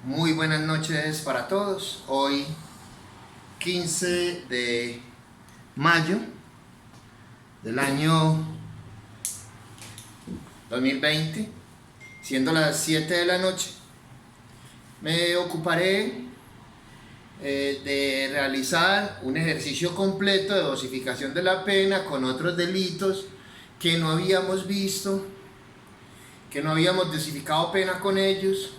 Muy buenas noches para todos. Hoy 15 de mayo del año 2020, siendo las 7 de la noche, me ocuparé de realizar un ejercicio completo de dosificación de la pena con otros delitos que no habíamos visto, que no habíamos dosificado pena con ellos,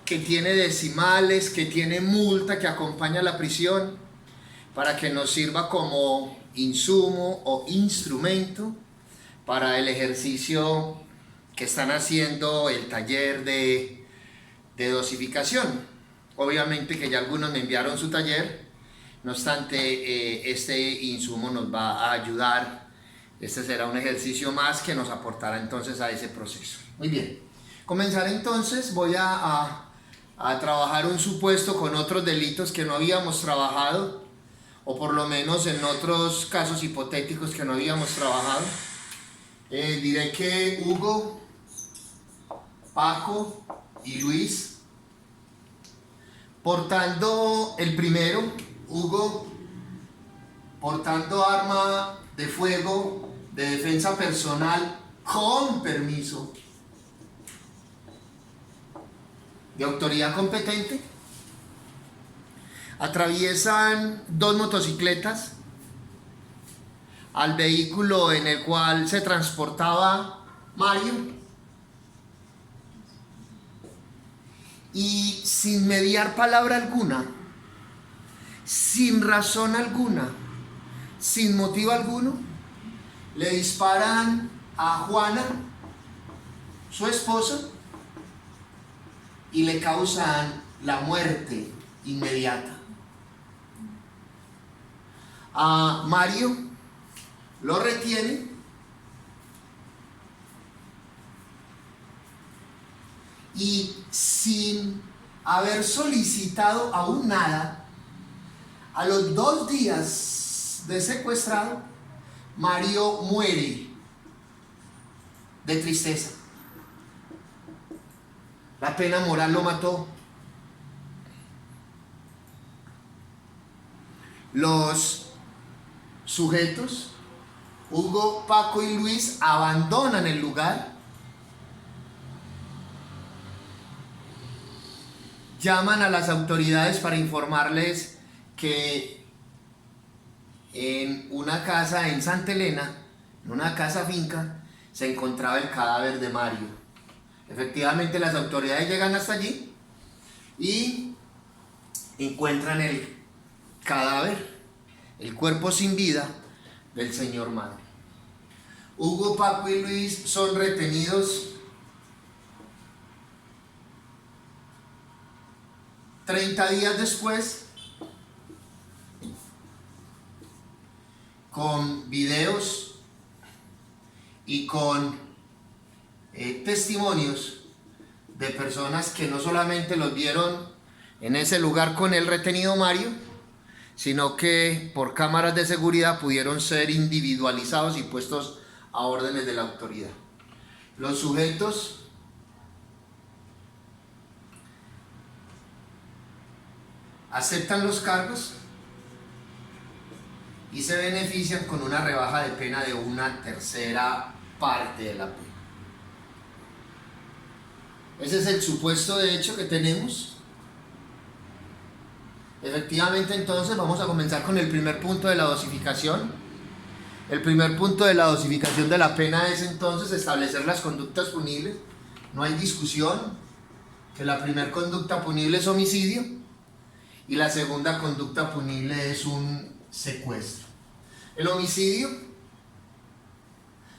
que tiene decimales, que tiene multa que acompaña a la prisión, para que nos sirva como insumo o instrumento para el ejercicio que están haciendo el taller de dosificación. Obviamente que ya algunos me enviaron su taller, no obstante este insumo nos va a ayudar. Este será un ejercicio más que nos aportará entonces a ese proceso. Muy bien, comenzaré entonces. Voy a trabajar un supuesto con otros delitos que no habíamos trabajado, o por lo menos en otros casos hipotéticos que no habíamos trabajado. Diré que Hugo, Paco y Luis, portando el primero, Hugo, portando arma de fuego de defensa personal con permiso de autoridad competente, atraviesan dos motocicletas al vehículo en el cual se transportaba Mario, y sin mediar palabra alguna, sin razón alguna, sin motivo alguno, le disparan a Juana, su esposa, y le causan la muerte inmediata. A Mario lo retiene y, sin haber solicitado aún nada, a los 2 días de secuestrado, Mario muere de tristeza. La pena moral lo mató. Los sujetos, Hugo, Paco y Luis, abandonan el lugar, llaman a las autoridades para informarles que en una casa en Santa Elena, en una casa finca, se encontraba el cadáver de Mario. Efectivamente, las autoridades llegan hasta allí y encuentran el cadáver, el cuerpo sin vida del señor Mario. Hugo, Paco y Luis son retenidos 30 días después, con videos y con testimonios de personas que no solamente los vieron en ese lugar con el retenido Mario, sino que por cámaras de seguridad pudieron ser individualizados y puestos a órdenes de la autoridad. Los sujetos aceptan los cargos y se benefician con una rebaja de pena de 1/3 parte de la pena. Ese es el supuesto de hecho que tenemos. Efectivamente, entonces vamos a comenzar con el primer punto de la dosificación. El primer punto de la dosificación de la pena es entonces establecer las conductas punibles. No hay discusión que la primera conducta punible es homicidio y la segunda conducta punible es un secuestro. El homicidio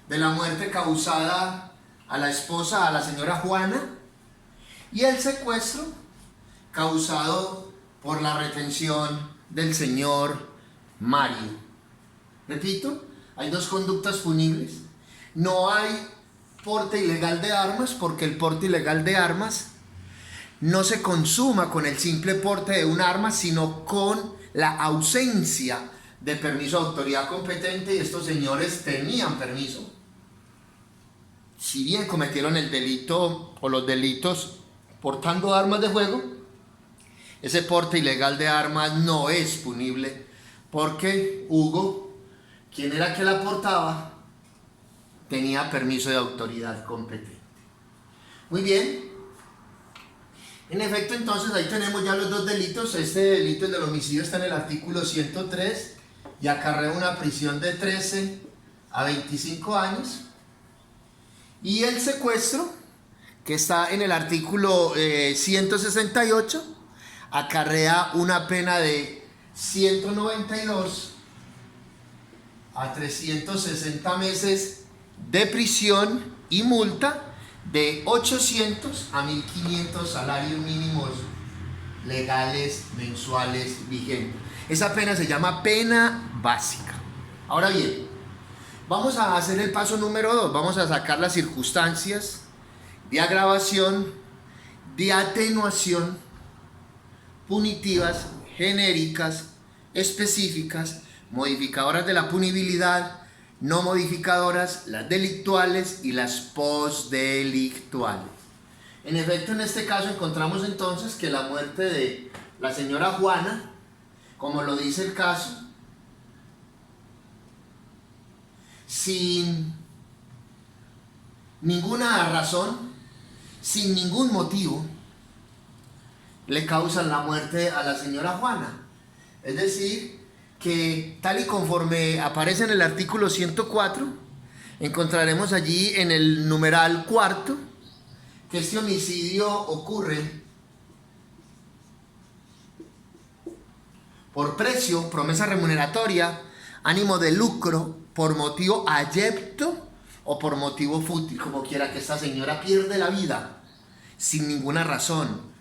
de la muerte causada a la esposa, a la señora Juana, y el secuestro causado por la retención del señor Mario. Repito, hay dos conductas punibles. No hay porte ilegal de armas, porque el porte ilegal de armas no se consuma con el simple porte de un arma, sino con la ausencia de permiso de autoridad competente, y estos señores tenían permiso. Si bien cometieron el delito o los delitos portando armas de fuego, ese porte ilegal de armas no es punible porque Hugo, quien era que la portaba, tenía permiso de autoridad competente. Muy bien. En efecto, entonces ahí tenemos ya los dos delitos. Este delito, el del homicidio, está en el artículo 103 y acarrea una prisión de 13 a 25 años. Y el secuestro, que está en el artículo 168, acarrea una pena de 192 a 360 meses de prisión y multa de 800 a 1500 salarios mínimos legales mensuales vigentes. Esa pena se llama pena básica. Ahora bien, vamos a hacer el paso número 2. Vamos a sacar las circunstancias de agravación, de atenuación, punitivas, genéricas, específicas, modificadoras de la punibilidad, no modificadoras, las delictuales y las postdelictuales. En efecto, en este caso encontramos entonces que la muerte de la señora Juana, como lo dice el caso, sin ninguna razón, sin ningún motivo, le causan la muerte a la señora Juana. Es decir, que tal y conforme aparece en el artículo 104, encontraremos allí en el numeral cuarto que este homicidio ocurre por precio, promesa remuneratoria, ánimo de lucro, por motivo ayepto o por motivo fútil, como quiera que esta señora pierde la vida sin ninguna razón,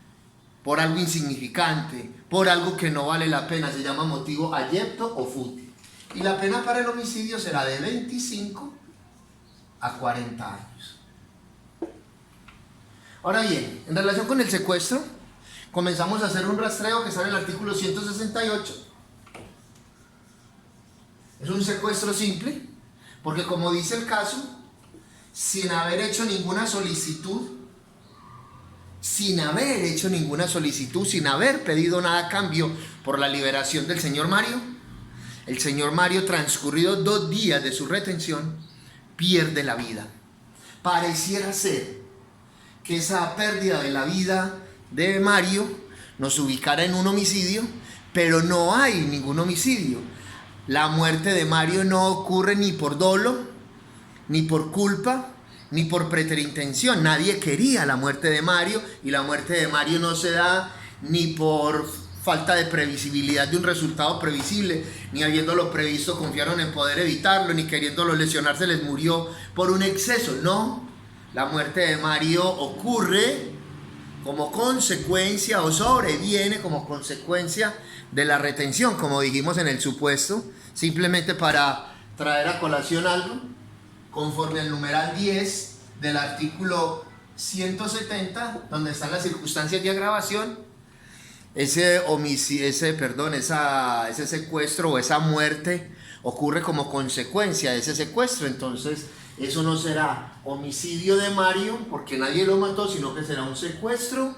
por algo insignificante, por algo que no vale la pena, se llama motivo ayepto o fútil. Y la pena para el homicidio será de 25 a 40 años. Ahora bien, en relación con el secuestro, comenzamos a hacer un rastreo que está en el artículo 168. Es un secuestro simple, porque como dice el caso, sin haber hecho ninguna solicitud, sin haber pedido nada a cambio por la liberación del señor Mario, el señor Mario, transcurridos 2 días de su retención, pierde la vida. Pareciera ser que esa pérdida de la vida de Mario nos ubicara en un homicidio, pero no hay ningún homicidio. La muerte de Mario no ocurre ni por dolo, ni por culpa, ni por preterintención. Nadie quería la muerte de Mario, y la muerte de Mario no se da ni por falta de previsibilidad de un resultado previsible, ni habiéndolo previsto confiaron en poder evitarlo, ni queriéndolo lesionar se les murió por un exceso. No, la muerte de Mario ocurre como consecuencia o sobreviene como consecuencia de la retención, como dijimos en el supuesto, simplemente para traer a colación algo. Conforme al numeral 10 del artículo 170, donde están las circunstancias de agravación, ese secuestro o esa muerte ocurre como consecuencia de ese secuestro. Entonces, eso no será homicidio de Mario, porque nadie lo mató, sino que será un secuestro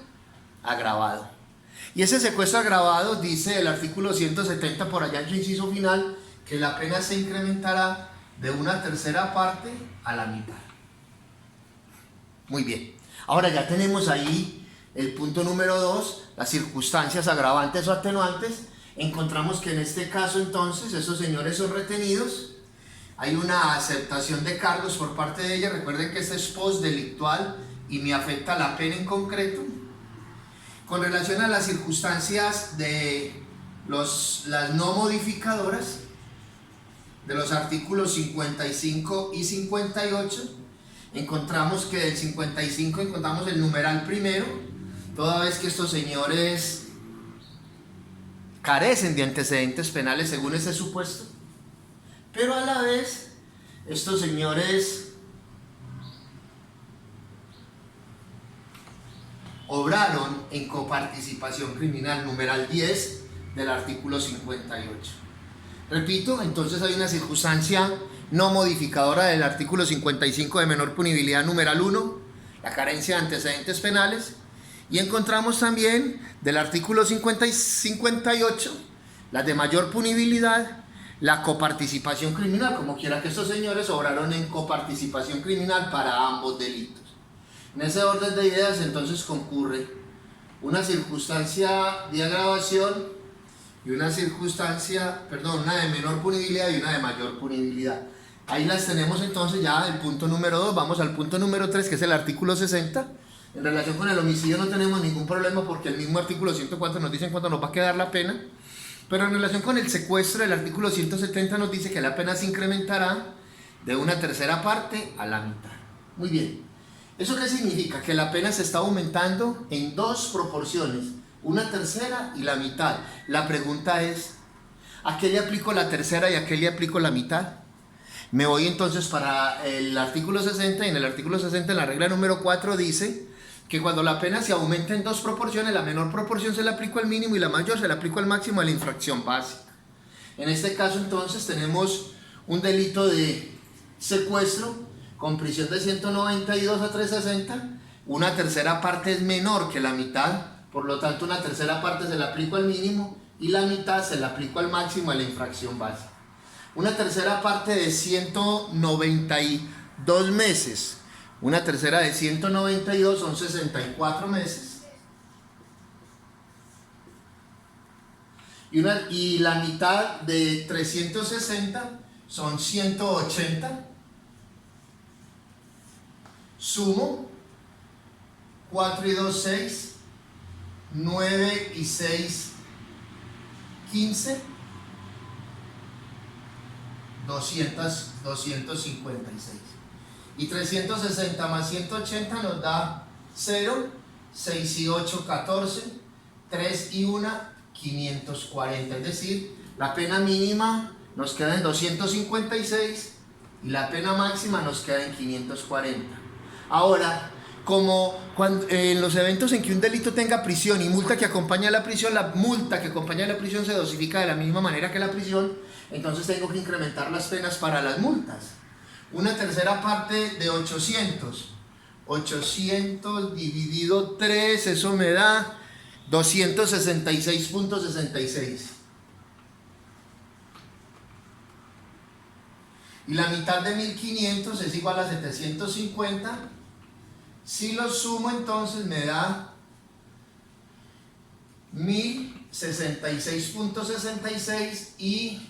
agravado. Y ese secuestro agravado, dice el artículo 170 por allá en su inciso final, que la pena se incrementará de 1/3 parte a la mitad. Muy bien. Ahora ya tenemos ahí el punto número 2, las circunstancias agravantes o atenuantes. Encontramos que en este caso entonces esos señores son retenidos. Hay una aceptación de cargos por parte de ella. Recuerden que este es postdelictual y me afecta la pena en concreto. Con relación a las circunstancias de las no modificadoras, de los artículos 55 y 58, encontramos que del 55 encontramos el numeral primero, toda vez que estos señores carecen de antecedentes penales según ese supuesto, pero a la vez estos señores obraron en coparticipación criminal, numeral 10 del artículo 58. Repito, entonces hay una circunstancia no modificadora del artículo 55 de menor punibilidad, numeral 1, la carencia de antecedentes penales, Y encontramos también del artículo 50 y 58, las de mayor punibilidad, la coparticipación criminal, como quiera que estos señores obraron en coparticipación criminal para ambos delitos. En ese orden de ideas entonces concurre una circunstancia de agravación y una una de menor punibilidad y una de mayor punibilidad. Ahí las tenemos entonces ya el punto número 2, vamos al punto número 3, que es el artículo 60. En relación con el homicidio no tenemos ningún problema porque el mismo artículo 104 nos dice cuándo nos va a quedar la pena, pero en relación con el secuestro, el artículo 170 nos dice que la pena se incrementará de una tercera parte a la mitad. Muy bien. ¿Eso qué significa? Que la pena se está aumentando en dos proporciones, una tercera y la mitad. La pregunta es, ¿a qué le aplico la tercera y a qué le aplico la mitad? Me voy entonces para el artículo 60, y en el artículo 60, en la regla número 4, dice que cuando la pena se aumenta en dos proporciones, la menor proporción se le aplica al mínimo y la mayor se le aplica al máximo a la infracción básica. En este caso entonces tenemos un delito de secuestro con prisión de 192 a 360, una tercera parte es menor que la mitad, por lo tanto una tercera parte se le aplica al mínimo y la mitad se le aplica al máximo a la infracción básica. Una tercera parte de 192 meses, una tercera de 192 son 64 meses, y la mitad de 360 son 180, sumo 4 y 2, 6, 9 y 6, 15, 256. Y 360 más 180 nos da 0, 6 y 8, 14, 3 y 1, 540. Es decir, la pena mínima nos queda en 256 y la pena máxima nos queda en 540. Ahora, como en los eventos en que un delito tenga prisión y multa que acompaña a la prisión, la multa que acompaña a la prisión se dosifica de la misma manera que la prisión, entonces tengo que incrementar las penas para las multas. Una tercera parte de 800 dividido 3, eso me da 266.66. Y la mitad de 1500 es igual a 750. Si lo sumo entonces me da 1066.66 y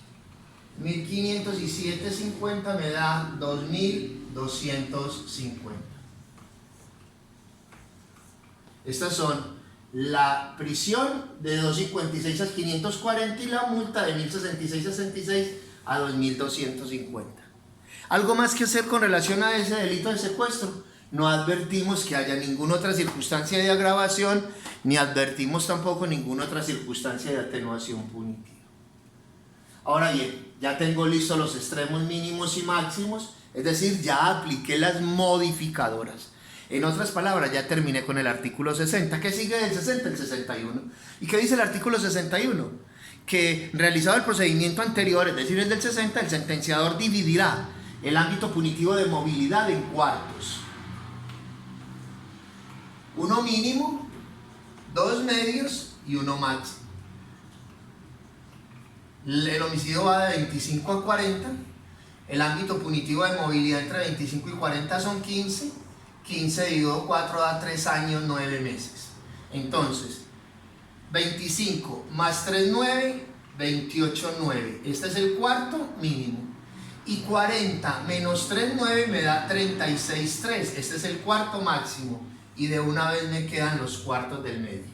1500 y 750 me da 2250. Estas son la prisión de 256 a 540 y la multa de 1066 a 2250. ¿Algo más que hacer con relación a ese delito de secuestro? No advertimos que haya ninguna otra circunstancia de agravación, ni advertimos tampoco ninguna otra circunstancia de atenuación punitiva. Ahora bien, ya tengo listos los extremos mínimos y máximos, es decir, ya apliqué las modificadoras. En otras palabras, ya terminé con el artículo 60. ¿Qué sigue del 60? El 61. ¿Y qué dice el artículo 61? Que realizado el procedimiento anterior, es decir, el del 60, el sentenciador dividirá el ámbito punitivo de movilidad en cuartos. Uno mínimo, dos medios y uno máximo. El homicidio va de 25 a 40, el ámbito punitivo de movilidad entre 25 y 40 son 15, 15 dividido 4 da 3 años, 9 meses. Entonces, 25 más 3, 9, 28, 9. Este es el cuarto mínimo. Y 40 menos 3, 9 me da 36, 3. Este es el cuarto máximo. Y de una vez me quedan los cuartos del medio.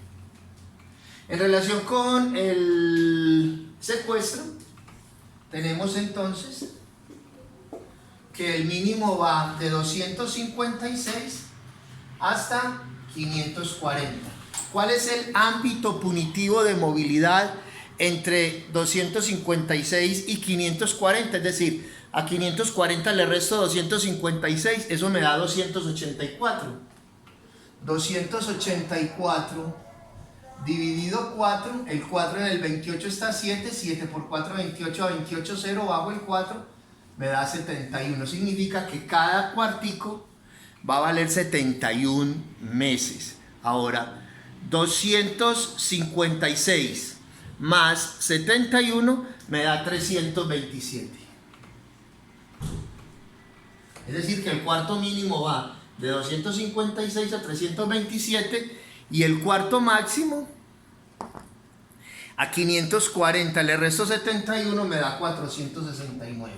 En relación con el secuestro, tenemos entonces que el mínimo va de 256 hasta 540. ¿Cuál es el ámbito punitivo de movilidad entre 256 y 540? Es decir, a 540 le resto 256, eso me da 284. 284 dividido 4, el 4 en el 28 está 7, 7 por 4, 28, a 28, 0, bajo el 4, me da 71. Significa que cada cuartico va a valer 71 meses. Ahora, 256 más 71 me da 327. Es decir, que el cuarto mínimo va de 256 a 327 y el cuarto máximo a 540. Le resto 71, me da 469.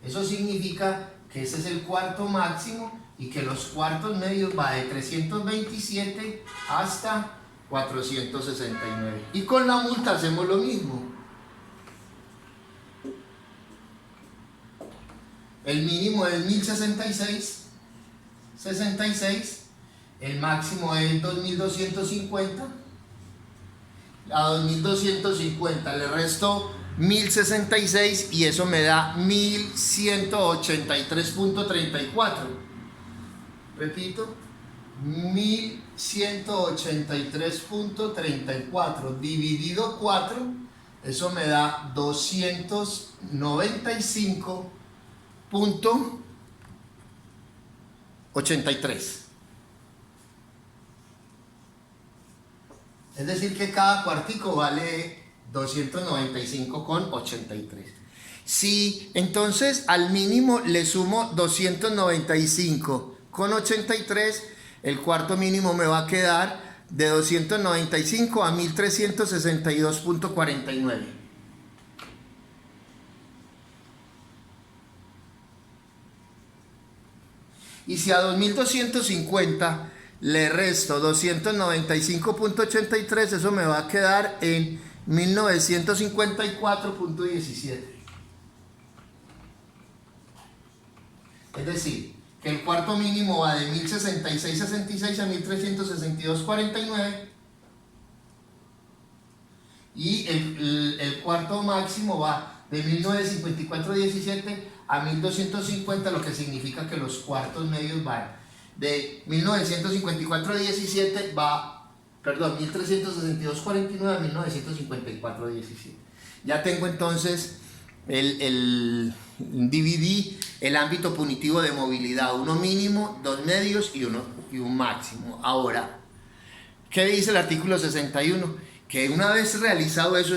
Eso significa que ese es el cuarto máximo y que los cuartos medios va de 327 hasta 469. Y con la multa hacemos lo mismo. El mínimo es 1066, el máximo es 2250. A 2250 le resto 1066 y eso me da 1183.34. Repito, 1183.34 dividido 4, eso me da 295.83. Es decir, que cada cuartico vale 295,83. Si entonces al mínimo le sumo 295,83, el cuarto mínimo me va a quedar de 295 a 1362.49. Y si a 2250 le resto 295.83, eso me va a quedar en 1954.17. Es decir, que el cuarto mínimo va de 1066.66 a 1362.49 y el cuarto máximo va de 1954.17 a 1250, lo que significa que los cuartos medios van de 1954.17 1362.49 a 1954.17. Ya tengo entonces dividí el ámbito punitivo de movilidad, uno mínimo, dos medios y un máximo. Ahora, ¿qué dice el artículo 61? Que una vez realizado eso,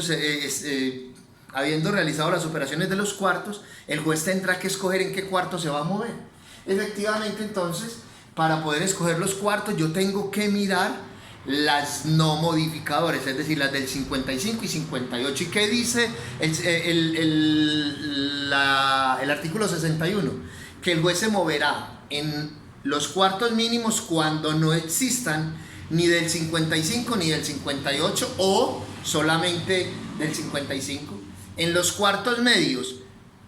habiendo realizado las operaciones de los cuartos, el juez tendrá que escoger en qué cuarto se va a mover. Efectivamente, entonces, para poder escoger los cuartos, yo tengo que mirar las no modificadores, es decir, las del 55 y 58. ¿Y qué dice el artículo 61? Que el juez se moverá en los cuartos mínimos cuando no existan ni del 55 ni del 58 o solamente del 55. En los cuartos medios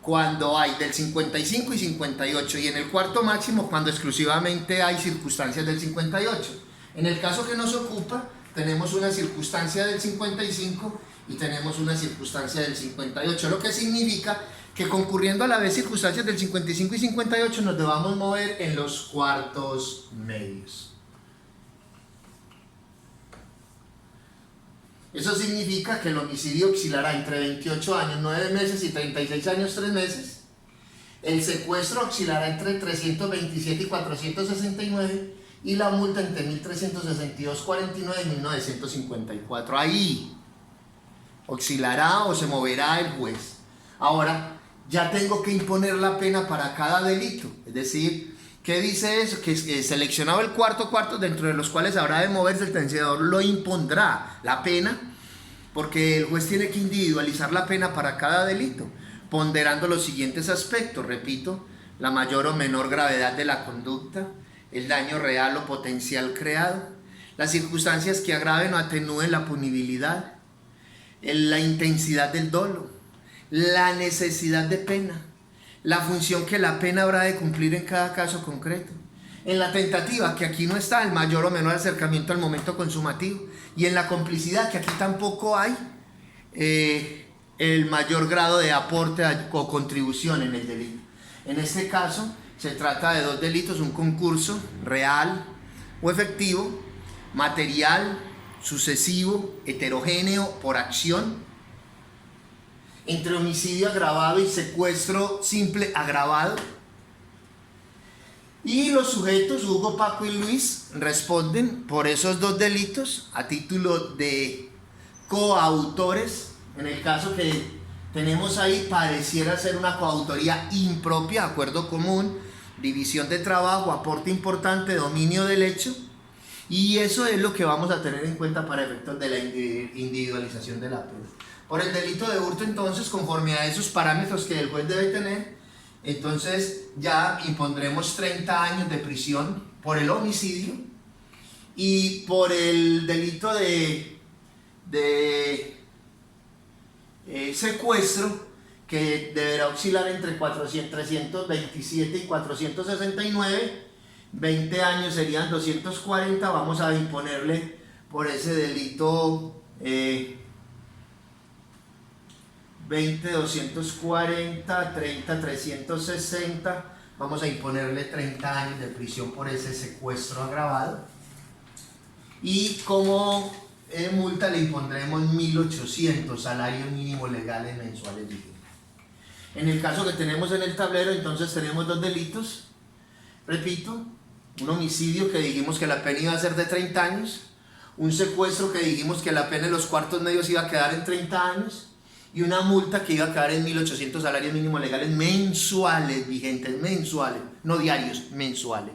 cuando hay del 55 y 58 y en el cuarto máximo cuando exclusivamente hay circunstancias del 58. En el caso que nos ocupa, tenemos una circunstancia del 55 y tenemos una circunstancia del 58, lo que significa que concurriendo a la vez circunstancias del 55 y 58 nos debamos mover en los cuartos medios. Eso significa que el homicidio oscilará entre 28 años, 9 meses y 36 años, 3 meses. El secuestro oscilará entre 327 y 469 y la multa entre 1362.49 y 1954. Ahí oscilará o se moverá el juez. Ahora, ya tengo que imponer la pena para cada delito. Es decir, ¿qué dice eso? Que seleccionado el cuarto dentro de los cuales habrá de moverse, el sentenciador lo impondrá la pena, porque el juez tiene que individualizar la pena para cada delito, ponderando los siguientes aspectos. Repito, la mayor o menor gravedad de la conducta, el daño real o potencial creado, las circunstancias que agraven o atenúen la punibilidad, la intensidad del dolo, la necesidad de pena, la función que la pena habrá de cumplir en cada caso concreto, en la tentativa, que aquí no está, el mayor o menor acercamiento al momento consumativo, y en la complicidad, que aquí tampoco hay el mayor grado de aporte o contribución en el delito. En este caso se trata de dos delitos: un concurso real o efectivo, material, sucesivo, heterogéneo, por acción, entre homicidio agravado y secuestro simple agravado, Y los sujetos, Hugo, Paco y Luis, responden por esos dos delitos a título de coautores. En el caso que tenemos ahí, pareciera ser una coautoría impropia, acuerdo común, división de trabajo, aporte importante, dominio del hecho. Y eso es lo que vamos a tener en cuenta para efectos de la individualización de la pena. Por el delito de hurto, entonces, conforme a esos parámetros que el juez debe tener, entonces ya impondremos 30 años de prisión por el homicidio, y por el delito de secuestro, que deberá oscilar entre 327 y 469, 20 años serían 240, vamos a imponerle por ese delito 20, 240, 30, 360, vamos a imponerle 30 años de prisión por ese secuestro agravado. Y como multa le impondremos 1.800 salarios mínimos legales mensuales vigentes. En el caso que tenemos en el tablero, entonces tenemos dos delitos, repito, un homicidio que dijimos que la pena iba a ser de 30 años, un secuestro que dijimos que la pena en los cuartos medios iba a quedar en 30 años, y una multa que iba a quedar en 1.800 salarios mínimos legales mensuales vigentes, mensuales, no diarios, mensuales.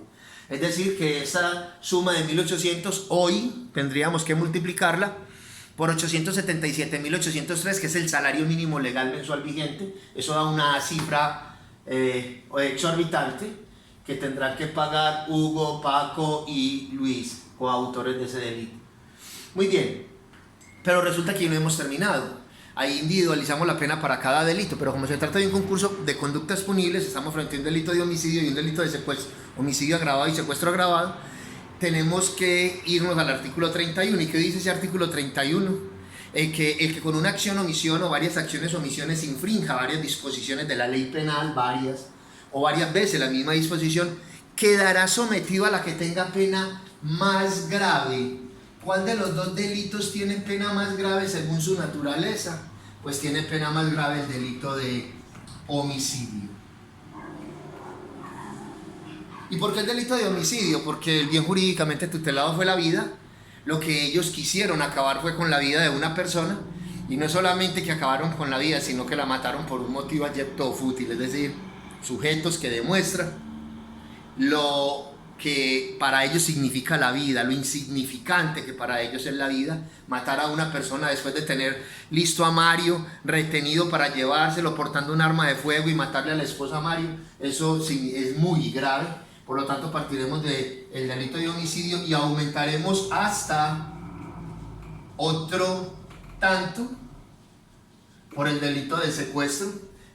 Es decir, que esa suma de 1.800 hoy tendríamos que multiplicarla por 877.803, que es el salario mínimo legal mensual vigente. Eso da una cifra exorbitante que tendrán que pagar Hugo, Paco y Luis, coautores de ese delito. Muy bien, pero resulta que no hemos terminado. Ahí individualizamos la pena para cada delito, pero como se trata de un concurso de conductas punibles, estamos frente a un delito de homicidio y un delito de secuestro, homicidio agravado y secuestro agravado, tenemos que irnos al artículo 31. ¿Y qué dice ese artículo 31? El que con una acción, omisión o varias acciones o omisiones infrinja varias disposiciones de la ley penal, varias o varias veces la misma disposición, quedará sometido a la que tenga pena más grave. ¿Cuál de los dos delitos tiene pena más grave según su naturaleza? Pues tiene pena más grave el delito de homicidio. ¿Y por qué el delito de homicidio? Porque el bien jurídicamente tutelado fue la vida. Lo que ellos quisieron acabar fue con la vida de una persona, y no solamente que acabaron con la vida, sino que la mataron por un motivo abyecto fútil, es decir, sujetos que demuestran lo que para ellos significa la vida, lo insignificante que para ellos es la vida. Matar a una persona después de tener listo a Mario, retenido para llevárselo, portando un arma de fuego, y matarle a la esposa Mario, eso es muy grave. Por lo tanto, partiremos del delito de homicidio y aumentaremos hasta otro tanto por el delito de secuestro,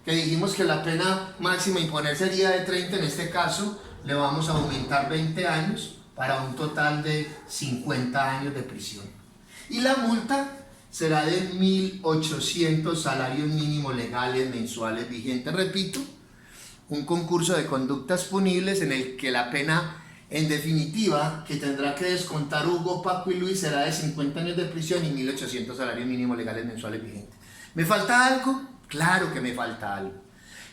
que dijimos que la pena máxima a imponer sería de 30, en este caso le vamos a aumentar 20 años para un total de 50 años de prisión. Y la multa será de 1.800 salarios mínimos legales mensuales vigentes. Repito, un concurso de conductas punibles en el que la pena, en definitiva, que tendrá que descontar Hugo, Paco y Luis, será de 50 años de prisión y 1.800 salarios mínimos legales mensuales vigentes. ¿Me falta algo? Claro que me falta algo.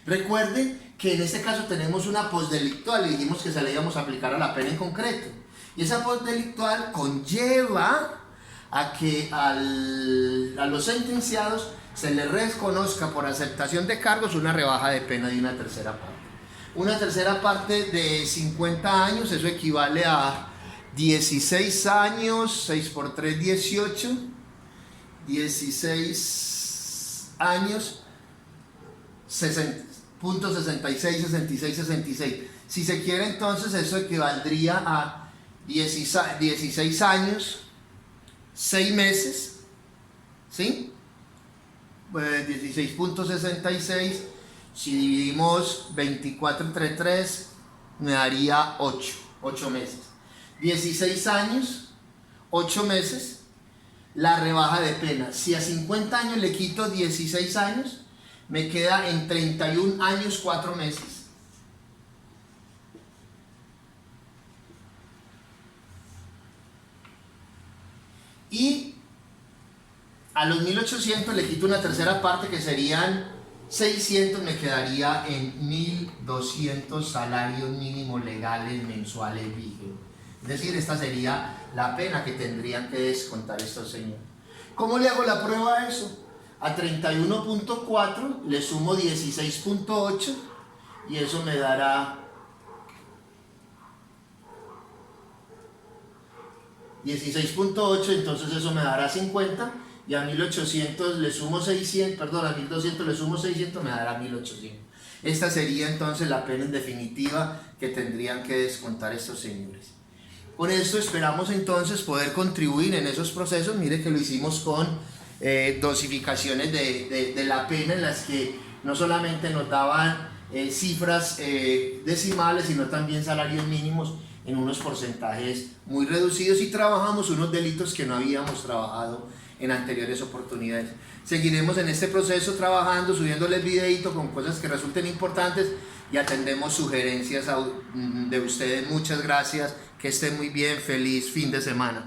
Recuerden que en este caso tenemos una postdelictual y dijimos que se le íbamos a aplicar a la pena en concreto. Y esa postdelictual conlleva a que a los sentenciados se les reconozca por aceptación de cargos una rebaja de pena de una tercera parte. Una tercera parte de 50 años, eso equivale a 16 años, 6 por 3, 18, 16 años, 60.66, 66, 66. Si se quiere, entonces eso equivaldría a 16 años, 6 meses, ¿sí? Pues 16.66, si dividimos 24 entre 3, me daría 8 meses. 16 años, 8 meses, la rebaja de pena. Si a 50 años le quito 16 años, me queda en 31 años, 4 meses. Y a los 1.800 le quito una tercera parte, que serían 600 me quedaría en 1200 salarios mínimos legales mensuales vigentes. Es decir, esta sería la pena que tendrían que descontar estos señores. ¿Cómo le hago la prueba a eso? A 31.4 le sumo 16.8 y eso me dará 16.8, entonces eso me dará 50, y a 1800 le sumo 600, perdón, a 1200 le sumo 600, me dará 1800. Esta sería entonces la pena en definitiva que tendrían que descontar estos señores. Con esto esperamos entonces poder contribuir en esos procesos. Mire que lo hicimos con dosificaciones de la pena, en las que no solamente nos daban cifras decimales, sino también salarios mínimos en unos porcentajes muy reducidos, y trabajamos unos delitos que no habíamos trabajado en anteriores oportunidades. Seguiremos en este proceso trabajando, subiéndoles videito con cosas que resulten importantes, y atendemos sugerencias de ustedes. Muchas gracias, que estén muy bien, feliz fin de semana.